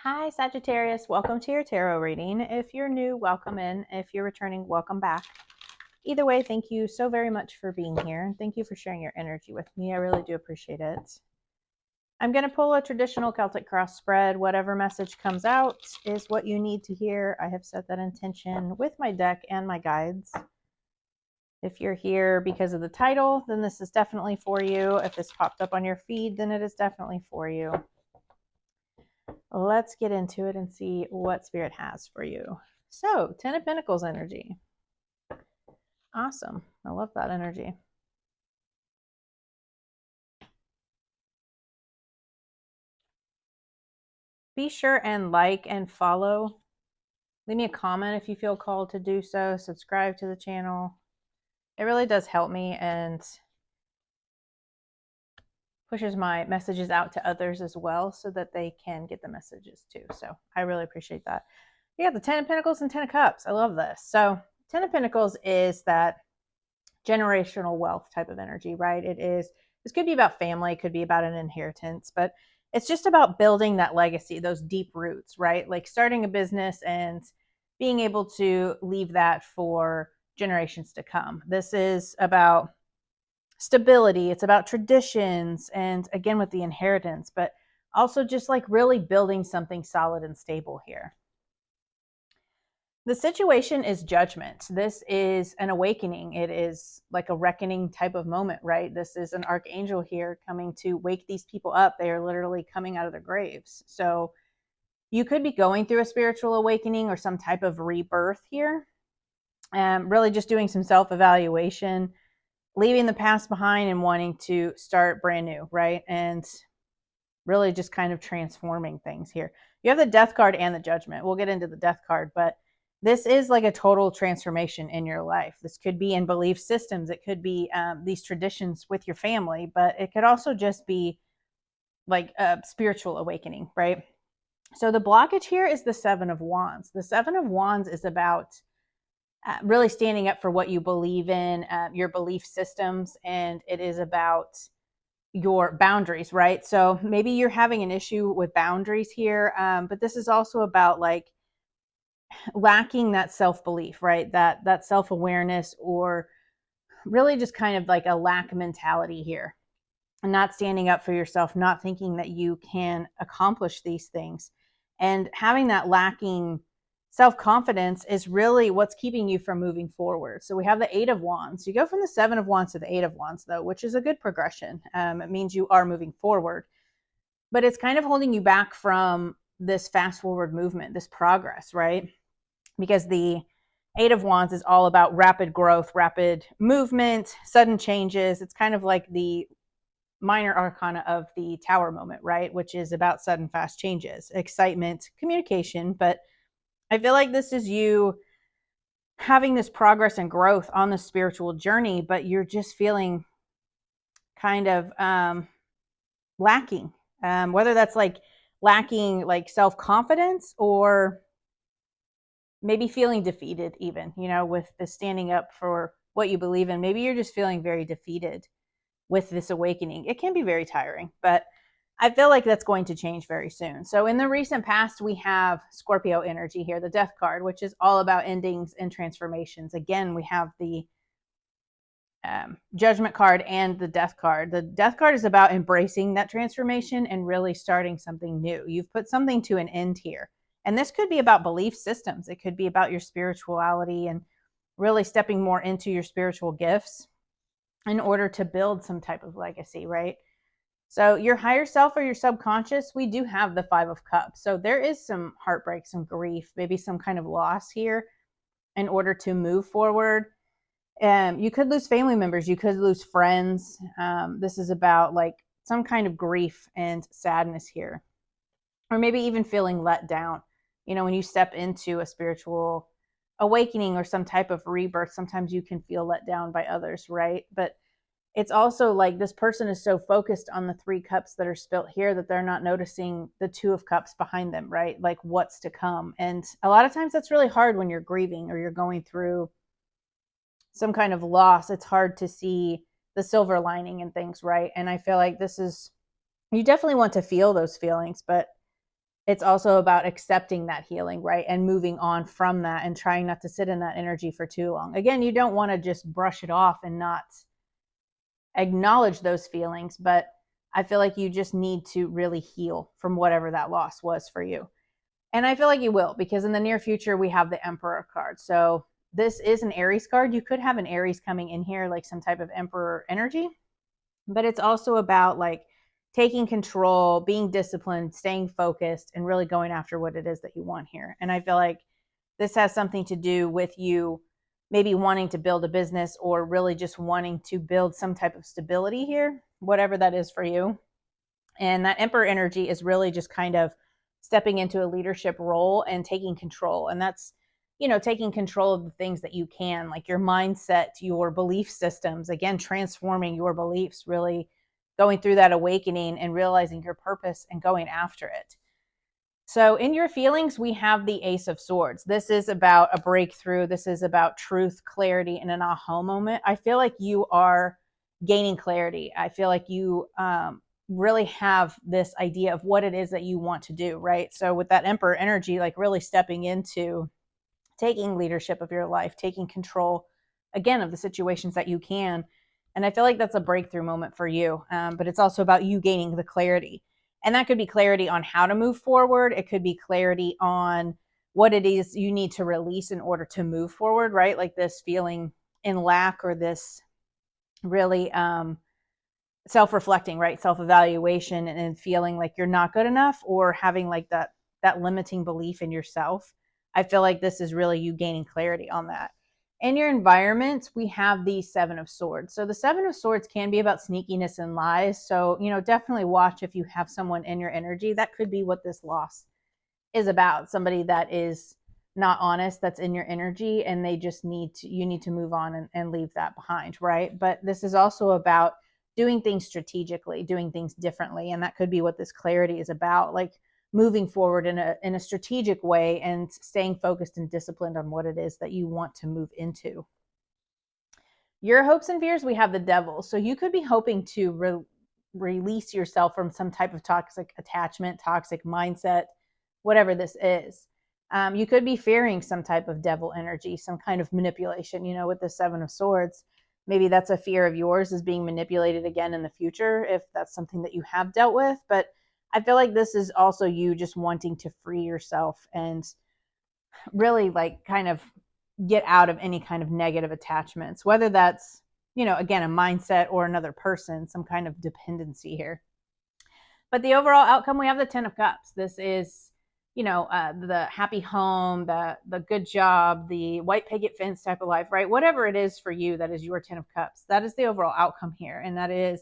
Hi, Sagittarius. Welcome to your tarot reading. If you're new, welcome in. If you're returning, welcome back. Either way, thank you so very much for being here. And thank you for sharing your energy with me. I really do appreciate it. I'm going to pull a traditional Celtic cross spread. Whatever message comes out is what you need to hear. I have set that intention with my deck and my guides. If you're here because of the title, then this is definitely for you. If this popped up on your feed, then it is definitely for you. Let's get into it and see what Spirit has for you. So, Ten of Pentacles energy. Awesome. I love that energy. Be sure and like and follow. Leave me a comment if you feel called to do so. Subscribe to the channel. It really does help me and pushes my messages out to others as well so that they can get the messages too. So I really appreciate that. You got the Ten of Pentacles and Ten of Cups. I love this. So Ten of Pentacles is that generational wealth type of energy, right? This could be about family, it could be about an inheritance, but it's just about building that legacy, those deep roots, right? Like starting a business and being able to leave that for generations to come. This is about stability, it's about traditions, and again with the inheritance, but also just like really building something solid and stable here. The situation is judgment. This is an awakening. It is like a reckoning type of moment, right? This is an archangel here coming to wake these people up. They are literally coming out of their graves. So you could be going through a spiritual awakening or some type of rebirth here. Really just doing some self-evaluation, leaving the past behind and wanting to start brand new, right? And really just kind of transforming things here. You have the Death card and the Judgment. We'll get into the Death card, but this is like a total transformation in your life. This could be in belief systems. It could be these traditions with your family, but it could also just be like a spiritual awakening, right? So the blockage here is the Seven of Wands. The Seven of Wands is about really standing up for what you believe in, your belief systems, and it is about your boundaries, right? So maybe you're having an issue with boundaries here, but this is also about like lacking that self-belief, right? That self-awareness, or really just kind of like a lack mentality here, and not standing up for yourself, not thinking that you can accomplish these things, and having that lacking self-confidence is really what's keeping you from moving forward. So we have the Eight of Wands. You go from the Seven of Wands to the Eight of Wands, though, which is a good progression. It means you are moving forward, but it's kind of holding you back from this fast forward movement, this progress, right? Because the Eight of Wands is all about rapid growth, rapid movement, sudden changes. It's kind of like the minor arcana of the Tower moment, right? Which is about sudden, fast changes, excitement, communication. But I feel like this is you having this progress and growth on the spiritual journey, but you're just feeling kind of lacking. Whether that's like lacking like self-confidence, or maybe feeling defeated even, with the standing up for what you believe in. Maybe you're just feeling very defeated with this awakening. It can be very tiring, but I feel like that's going to change very soon. So in the recent past, we have Scorpio energy here, the Death card, which is all about endings and transformations. Again, we have the Judgment card and the Death card. The Death card is about embracing that transformation and really starting something new. You've put something to an end here. And this could be about belief systems. It could be about your spirituality and really stepping more into your spiritual gifts in order to build some type of legacy, right? So your higher self or your subconscious, we do have the Five of Cups. So there is some heartbreak, some grief, maybe some kind of loss here in order to move forward. You could lose family members. You could lose friends. This is about like some kind of grief and sadness here, or maybe even feeling let down. When you step into a spiritual awakening or some type of rebirth, sometimes you can feel let down by others, right? But it's also like this person is so focused on the Three Cups that are spilt here that they're not noticing the Two of Cups behind them, right? Like what's to come. And a lot of times that's really hard when you're grieving or you're going through some kind of loss. It's hard to see the silver lining in things, right? And I feel like you definitely want to feel those feelings, but it's also about accepting that healing, right? And moving on from that and trying not to sit in that energy for too long. Again, you don't want to just brush it off and not acknowledge those feelings, but I feel like you just need to really heal from whatever that loss was for you. And I feel like you will, because in the near future, we have the Emperor card. So this is an Aries card. You could have an Aries coming in here, like some type of Emperor energy, but it's also about like taking control, being disciplined, staying focused, and really going after what it is that you want here. And I feel like this has something to do with you maybe wanting to build a business or really just wanting to build some type of stability here, whatever that is for you. And that Emperor energy is really just kind of stepping into a leadership role and taking control. And that's, taking control of the things that you can, like your mindset, your belief systems, again, transforming your beliefs, really going through that awakening and realizing your purpose and going after it. So in your feelings, we have the Ace of Swords. This is about a breakthrough. This is about truth, clarity, and an aha moment. I feel like you are gaining clarity. I feel like you really have this idea of what it is that you want to do, right? So with that Emperor energy, like really stepping into taking leadership of your life, taking control, again, of the situations that you can. And I feel like that's a breakthrough moment for you. But it's also about you gaining the clarity. And that could be clarity on how to move forward. It could be clarity on what it is you need to release in order to move forward, right? Like this feeling in lack or this really self-reflecting, right? Self-evaluation and feeling like you're not good enough or having like that limiting belief in yourself. I feel like this is really you gaining clarity on that. In your environment, we have the Seven of Swords. So the Seven of Swords can be about sneakiness and lies. So, definitely watch if you have someone in your energy. That could be what this loss is about. Somebody that is not honest, that's in your energy, and they just you need to move on and leave that behind, right? But this is also about doing things strategically, doing things differently. And that could be what this clarity is about. Like moving forward in a strategic way and staying focused and disciplined on what it is that you want to move into. Your hopes and fears, we have the Devil. So you could be hoping to release yourself from some type of toxic attachment, toxic mindset, whatever this is. You could be fearing some type of devil energy, some kind of manipulation, with the Seven of Swords. Maybe that's a fear of yours, is being manipulated again in the future, if that's something that you have dealt with. But I feel like this is also you just wanting to free yourself and really like kind of get out of any kind of negative attachments, whether that's, again, a mindset or another person, some kind of dependency here. But the overall outcome, we have the 10 of Cups. This is, the happy home, the good job, the white picket fence type of life, right? Whatever it is for you, that is your 10 of Cups. That is the overall outcome here. And that is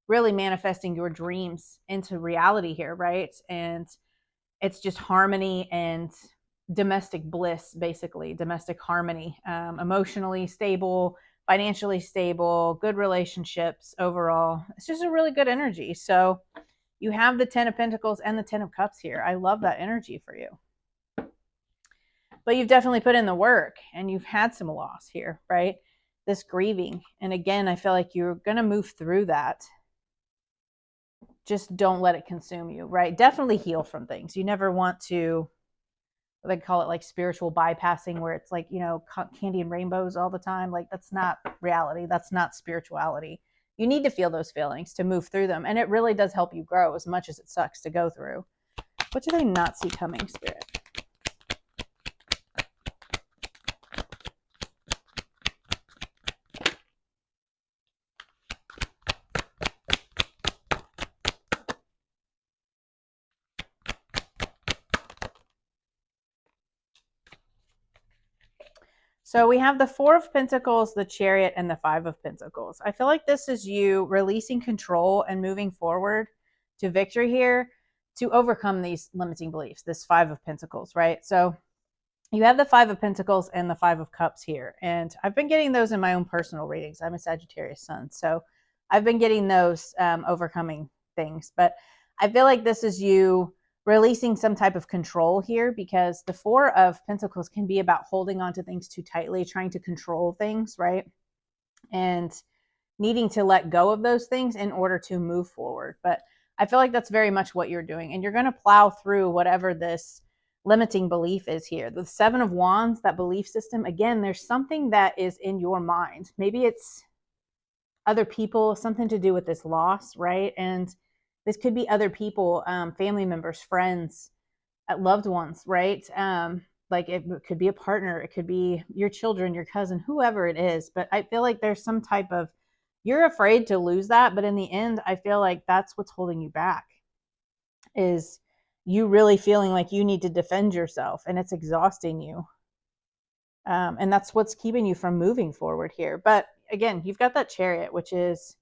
really manifesting your dreams into reality here, right? And it's just harmony and domestic bliss, basically, domestic harmony, emotionally stable, financially stable, good relationships overall. It's just a really good energy. So you have the 10 of Pentacles and the 10 of Cups here. I love that energy for you. But you've definitely put in the work and you've had some loss here, right? This grieving. And again, I feel like you're going to move through that. Just don't let it consume you, right? Definitely heal from things. You never want to, they call it like spiritual bypassing, where it's like, candy and rainbows all the time. Like that's not reality. That's not spirituality. You need to feel those feelings to move through them. And it really does help you grow, as much as it sucks to go through. What do they not see coming, Spirit? So we have the Four of Pentacles, the Chariot, and the Five of Pentacles. I feel like this is you releasing control and moving forward to victory here to overcome these limiting beliefs, this Five of Pentacles, right? So you have the Five of Pentacles and the Five of Cups here. And I've been getting those in my own personal readings. I'm a Sagittarius sun. So I've been getting those overcoming things. But I feel like this is you releasing some type of control here, because the Four of Pentacles can be about holding on to things too tightly, trying to control things, right? And needing to let go of those things in order to move forward. But I feel like that's very much what you're doing. And you're going to plow through whatever this limiting belief is here. The Seven of Wands, that belief system, again, there's something that is in your mind. Maybe it's other people, something to do with this loss, right? And this could be other people, family members, friends, loved ones, right? Like it could be a partner, it could be your children, your cousin, whoever it is. But I feel like there's some type of, you're afraid to lose that. But in the end, I feel like that's what's holding you back, is you really feeling like you need to defend yourself, and it's exhausting you. And that's what's keeping you from moving forward here. But again, you've got that Chariot, which is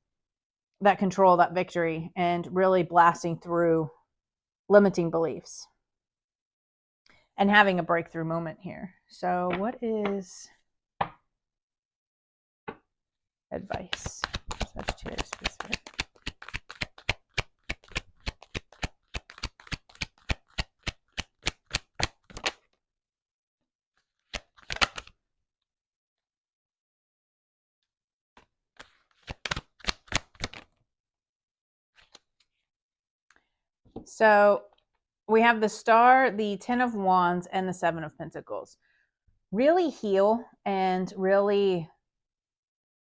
that control, that victory, and really blasting through limiting beliefs and having a breakthrough moment here. So what is advice? Sagittarius. So we have the Star, the Ten of Wands, and the Seven of Pentacles. Really heal and really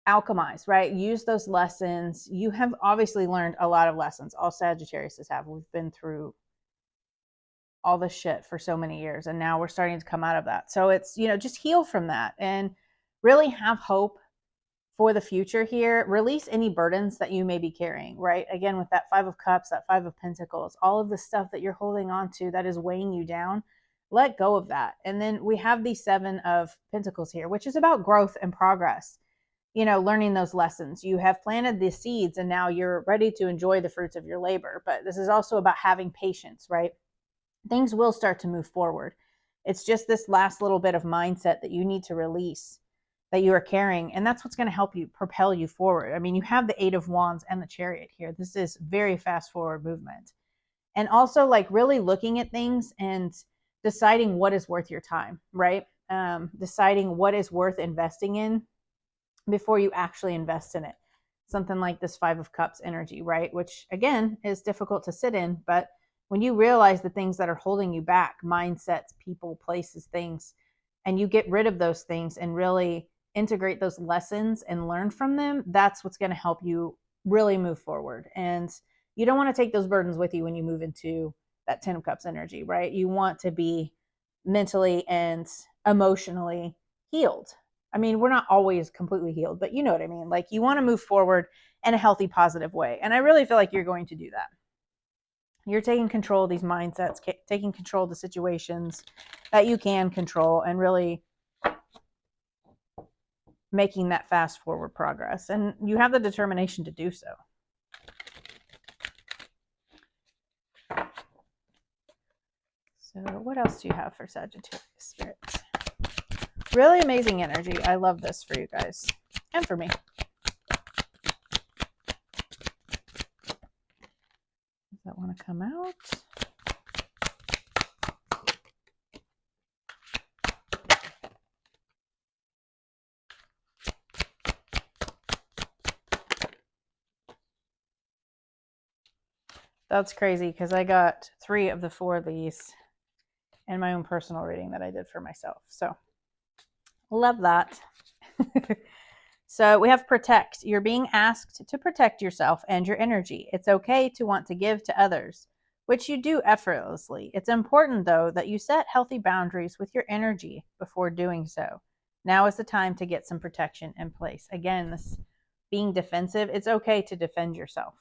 alchemize, right? Use those lessons. You have obviously learned a lot of lessons. All Sagittariuses have. We've been through all this shit for so many years, and now we're starting to come out of that. So it's, just heal from that and really have hope for the future here. Release any burdens that you may be carrying, right? Again, with that Five of Cups, that Five of Pentacles, all of the stuff that you're holding on to that is weighing you down, let go of that. And then we have the Seven of Pentacles here, which is about growth and progress, learning those lessons. You have planted the seeds and now you're ready to enjoy the fruits of your labor. But this is also about having patience, right? Things will start to move forward. It's just this last little bit of mindset that you need to release, that you are carrying, and that's what's going to help you propel you forward. I mean, you have the Eight of Wands and the Chariot here. This is very fast forward movement. And also like really looking at things and deciding what is worth your time, right? Deciding what is worth investing in before you actually invest in it. Something like this Five of Cups energy, right? Which again is difficult to sit in, but when you realize the things that are holding you back, mindsets, people, places, things, and you get rid of those things and really integrate those lessons and learn from them, that's what's going to help you really move forward. And you don't want to take those burdens with you when you move into that Ten of Cups energy, right? You want to be mentally and emotionally healed. I mean, we're not always completely healed, but you know what I mean? Like you want to move forward in a healthy, positive way. And I really feel like you're going to do that. You're taking control of these mindsets, taking control of the situations that you can control, and really making that fast forward progress. And you have the determination to do so. So what else do you have for Sagittarius Spirit? Really amazing energy. I love this for you guys and for me. Does that want to come out? That's crazy because I got 3 of the 4 of these in my own personal reading that I did for myself. So love that. So we have protect. You're being asked to protect yourself and your energy. It's okay to want to give to others, which you do effortlessly. It's important, though, that you set healthy boundaries with your energy before doing so. Now is the time to get some protection in place. Again, this being defensive, it's okay to defend yourself,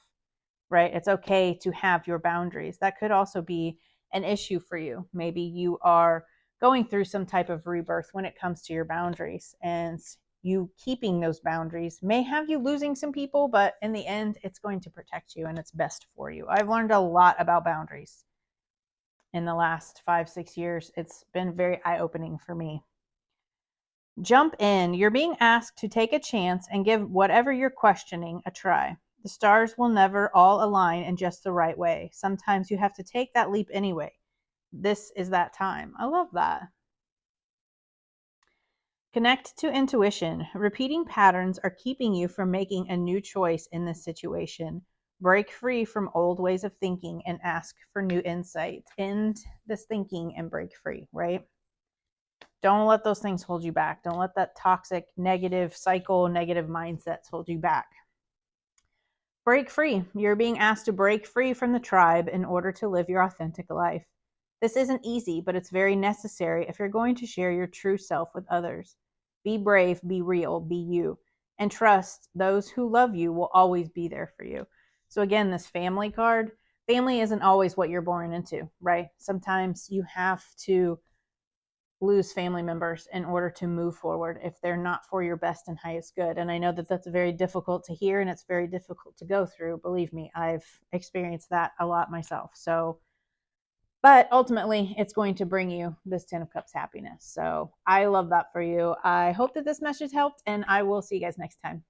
right? It's okay to have your boundaries. That could also be an issue for you. Maybe you are going through some type of rebirth when it comes to your boundaries, and you keeping those boundaries may have you losing some people, but in the end, it's going to protect you and it's best for you. I've learned a lot about boundaries in the last 5-6 years. It's been very eye-opening for me. Jump in. You're being asked to take a chance and give whatever you're questioning a try. The stars will never all align in just the right way. Sometimes you have to take that leap anyway. This is that time. I love that. Connect to intuition. Repeating patterns are keeping you from making a new choice in this situation. Break free from old ways of thinking and ask for new insight. End this thinking and break free, right? Don't let those things hold you back. Don't let that toxic, negative cycle, negative mindsets hold you back. Break free. You're being asked to break free from the tribe in order to live your authentic life. This isn't easy, but it's very necessary if you're going to share your true self with others. Be brave, be real, be you, and trust those who love you will always be there for you. So, again, this family card, family isn't always what you're born into, right? Sometimes you have to lose family members in order to move forward if they're not for your best and highest good. And I know that that's very difficult to hear and it's very difficult to go through. Believe me, I've experienced that a lot myself. So, but ultimately, it's going to bring you this 10 of Cups happiness. So I love that for you. I hope that this message helped, and I will see you guys next time.